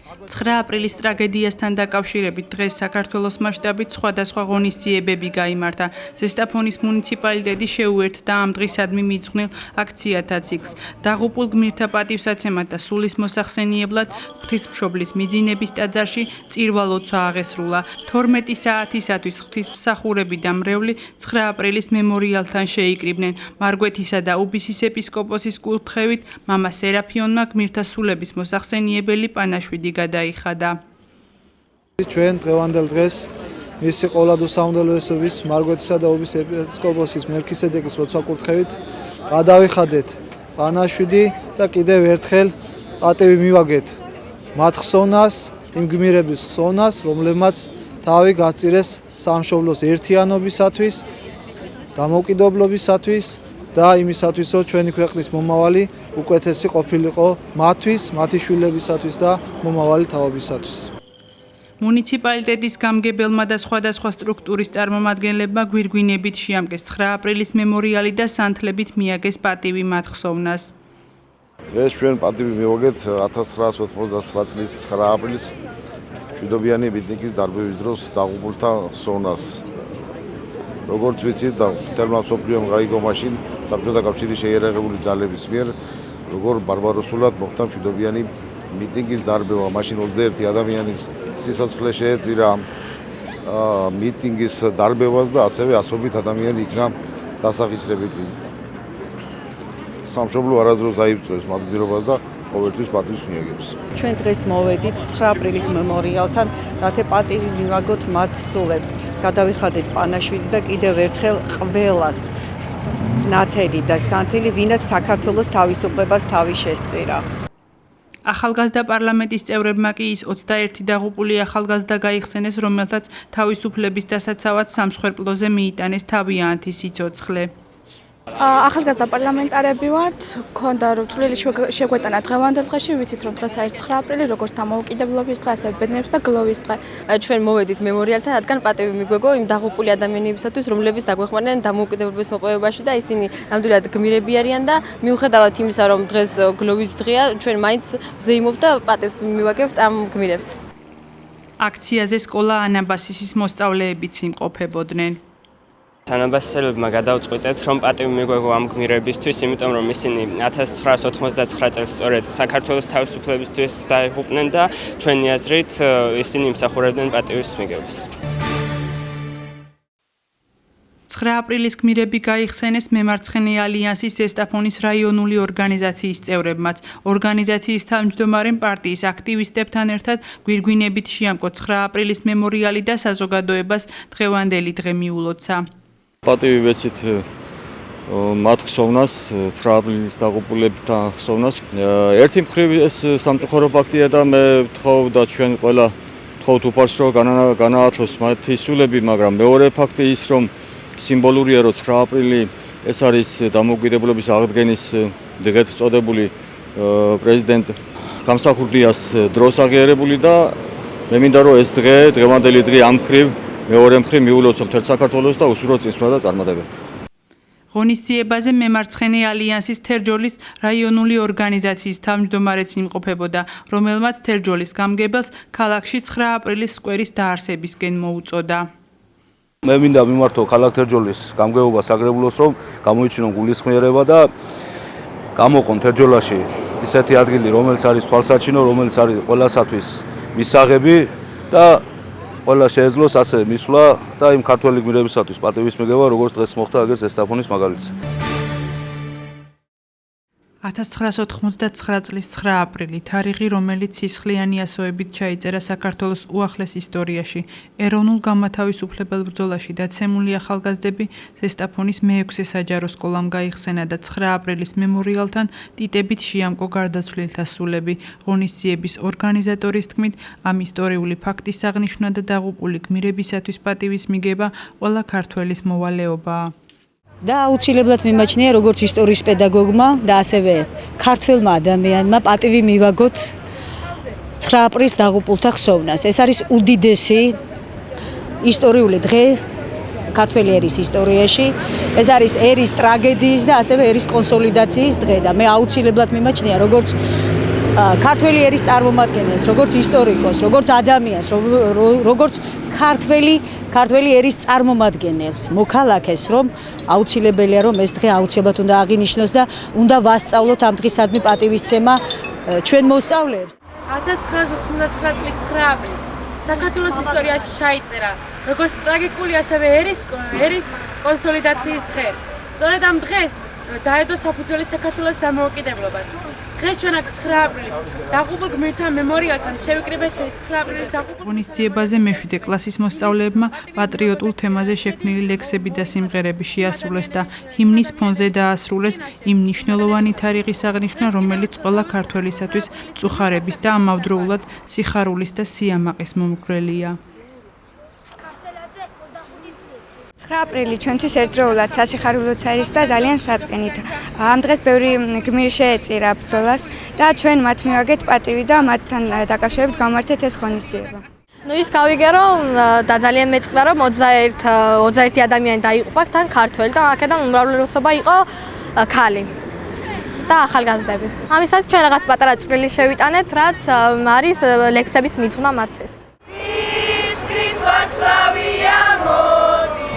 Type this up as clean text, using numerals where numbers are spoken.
9 აპრილის ტრაგედიასთან დაკავშირებით დღეს საქართველოს მასშტაბით სხვადასხვა ღონისძიებები გაიმართა. ზესტაფონის მუნიციპალიტეტი შეუერთდა ამ დღისადმი მიძღვნილ აქციათა ციკლს. დაღუპულ გმირთა პატივსაცემად და სულის მოსახსენიებლად ღვთისმშობლის მიძინების ტაძარში წირვა-ლოცვა აღესრულა. 12 საათისათვის ღვთისმსახურები და მრევლი 9 აპრილის მემორიალთან შეიკრიბნენ. მარგვეთისა და უბისის ეპისკოპოსის კურთხევით მამა სერაფიონმა გმირთა სულების მოსახსენიებელი პანაშვიდი გადაიხადა. ჩვენ დღევანდელ დღეს მისი ყოვლადოსამდელოების მარგვეთისა და უბისის ეპისკოპოსის მელქისედეკის ლოცვა კურთხევით გადავიხადეთ პანაშვიდი და კიდევ ერთხელ პატივი მივაგეთ მათ ხსოვნას, იმ გმირების ხსოვნას, რომლებმაც თავი გაწირეს სამშობლოს ერთიანობისათვის, დამოუკიდებლობისათვის და იმისათვის, რომ ჩვენი ქვეყნის მომავალი უკეთესი ყოფილიყო მათთვის, მათი შვილებისათვის და მომავალი თაობისათვის. მუნიციპალიტეტის გამგებელმა და სხვადასხვა სტრუქტურის წარმომადგენლებმა გვირგვინებით შეამკეს 9 აპრილის მემორიალი და სანთლებით მიაგეს პატივი მათ ხსოვნას. დღეს ჩვენ პატივი მივაგეთ 1999 წლის 9 აპრილის მშვიდობიანი მიტინგის დარბევის დროს დაღუპულთა ხსოვნას. როგორც ვიცით, მთელმა მსოფლიომ გაიგო მაშინ საბჭოთა კავშირის შეიარაღებული ძალების მიერ, როგორ ბარბაროსულად მოხდა მშვიდობიანი მიტინგის დარბევა. მაშინ 21 ადამიანის სიცოცხლე შეეწირა მიტინგის დარბევას და ასევე ასობით ადამიანი იქნა დასახისრებილი. სამშობლო არასდროს აივწევს მათ გმირობას და ყოველთვის პატივს მიაგებს. ჩვენ დღეს მოვედით 9 აპრილის მემორიალთან, რათა პატივი მივაგოთ მათ სულებს. გადავიხადეთ პანაშვიდი და კიდევ ერთხელ ყველას ნათელი და სანთელი, ვინაც საქართველოს თავისუფლებას თავი შესწირა. ახალგაზრდა პარლამენტის წევრებმა კი ის 21 დაღუპული ახალგაზრდა გაიხსენეს, რომელთაც თავისუფლების დასაცავად სამსხვერპლოზე მიიტანეს თავიანთი სიცოცხლე. ახალგაზრდა პარლამენტარები ვართ, გქონდა რომ წვლილი შეგვეტანა დღევანდელ დღეში, ვიცით რომ დღეს არის 9 აპრილი, როგორც დამოუკიდებლობის დღე, ასევე ბედნიერების და გლოვის დღე. ჩვენ მოვედით მემორიალთან, რადგან პატივი მიგვეგო იმ დაღუპული ადამიანებისათვის, რომლებიც დაგვეხმარნენ დამოუკიდებლობის მოპოვებაში და ისინი ნამდვილად გმირები არიან და მიუხედავად იმისა, რომ დღეს გლოვის დღეა, ჩვენ მაინც ვზეიმობთ და პატივს მივაგებთ ამ გმირებს. აქციაზე სკოლა ანაბასისის მოსწავლეებიც იმყოფებოდნენ. ანაბასელებმა გადავწყვიტეთ, რომ პატივი მიგვეგო ამ გმირებისთვის, იმიტომ რომ ისინი 1999 წელს სწორედ საქართველოს თავისუფლებისთვის დაიღუპნენ და ჩვენი აზრით ისინი იმსახურებდნენ პატივის მიღებას. 9 აპრილის გმირები გაიხსენეს მემარცხენე ალიანსის ზესტაფონის რაიონული ორგანიზაციის წევრებმაც. ორგანიზაციის თავმჯდომარემ პარტიის აქტივისტებთან ერთად გვირგვინებით შეამკო 9 აპრილის მემორიალი და საზოგადოებას დღევანდელი დღე მიულოცა. პატივი ვეცით მათ ხსოვნას, 9 აპრილის დაღუპულებთან ხსოვნას. ერთი მხრივ ეს სამწუხარო ფაქტია და მე ვთხოვ და ჩვენ ყველა ვთხოვთ უფალს, რომ განაათლოს მათი სულები, მაგრამ მეორე ფაქტი ის, რომ სიმბოლურია, რომ 9 აპრილი ეს არის დამოუკიდებლობის აღდგენის დღეთ წოდებული პრეზიდენტ გამსახურდიას დროს აღიარებული და მე მინდა რომ ეს დღევანდელი დღე ამ მხრივ მეორე მხრივ მიულოცო მთელ საქართველოს და უსურო წინსვლა და წარმატებები. ღონისძიებაზე მემარცხენე ალიანსის თერჯოლის რაიონული ორგანიზაციის თავმჯდომარეც იმყოფებოდა, რომელმაც თერჯოლის გამგებელს ქალაქში 9 აპრილის სკვერის დაარსებისკენ მოუწოდა. მე მინდა მიმართო ქალაქ თერჯოლის გამგეობას საგრებულოს, რომ გამოიჩინონ გულისხმიერება და გამოყონ თერჯოლაში ისეთი ადგილი, რომელიც არის თვალსაჩინო, რომელიც არის ყველასათვის მისაღები და ყველა შეეძლოს ასე მისვლა და იმ ქართველი გმირებისათვის პატივის მიღება, როგორც დღეს მოხდა აგერ ზესტაფონის მაგალითზე. 1999 წლის 9 აპრილი, თარიღი, რომელიც სისხლიანი ასოებით ჩაიწერა საქართველოს უახლეს ისტორიაში. ეროვნულ გამათავისუფლებელ ბრძოლაში დაცემული ახალგაზრდები ზესტაფონის მე-6 საჯარო სკოლამ გაიხსენა და 9 აპრილის მემორიალთან ტიტებით შეამკო გარდაცვლილთა სულები. ღონისძიების ორგანიზატორის თქმით, ამ ისტორიული ფაქტის აღნიშვნა და დაღუპული გმირებისათვის პატივის მიღება ყველა ქართველის მოვალეობაა. და აუცილებლად მიმაჩნია როგორც ისტორიის პედაგოგმა და ასევე ქართველმა ადამიანმა პატივი მივაგოთ 9 აპრილის დაღუპულთა ხსოვნას. ეს არის უდიდესი ისტორიული დღე ქართველი ერის ისტორიაში. ეს არის ერის ტრაგედიის და ასევე ერის კონსოლიდაციის დღე და მე აუცილებლად მიმაჩნია როგორც ქართველი ერის წარმომადგენელს, როგორც ისტორიკოს, როგორც ადამიანს, როგორც ქართველი ერის წარმომადგენელს, მოქალაქეს, რომ აუცილებელია რომ ეს დღე აუცილებლად უნდა აღინიშნოს და უნდა ვასწავლოთ ამ დღისადმი პატივისცემა ჩვენ მოსწავლეებს. 1999 წლის 9 აპრილს საქართველოს ისტორიაში ჩაიწერა როგორც ტრაგიკული, ასევე ერის კონსოლიდაციის დღე. სწორედ ამ დღეს დაედო საფუძველი საქართველოს დამოუკიდებლობას. დღეს ჩვენ აქ 9 აპრილის დაღუპულ გმირთა მემორიალთან შევიკრიბეთ 9 აპრილის დაღუპულ ღონისძიებაზე მე-7 კლასის მოსწავლეებმა პატრიოტულ თემაზე შექმნილი ლექსები და სიმღერები შეასრულეს და ჰიმნის ფონზე დაასრულეს იმ მნიშვნელოვანი თარიღის აღნიშვნა, რომელიც ყველა ქართველისათვის მწუხარების და ამავდროულად სიხარულის და სიამაყის მომგვრელია. 9 აპრილი ჩვენთვის ერთდროულად სასიხარულოც არის და ძალიან საწყენით. ამ დღეს ბევრი გმირი შეეწირა ბრძოლას და ჩვენ მათ მივაგეთ პატივი და მათთან დაკავშირებით გამართეთ ეს ღონისძიება. ის გავიგე რომ და ძალიან მეწყდა რომ 21 ადამიანი დაიღუპა თან ქართველი და აქედან უმრავლესობა იყო ქალი და ახალგაზრდები. ამისაც ჩვენ რაღაც პატარა წვლილი შევიტანეთ, რაც არის ლექსების მიწვნა მათთვის. ის ქრისტეს ვარსკვლავია მოდის.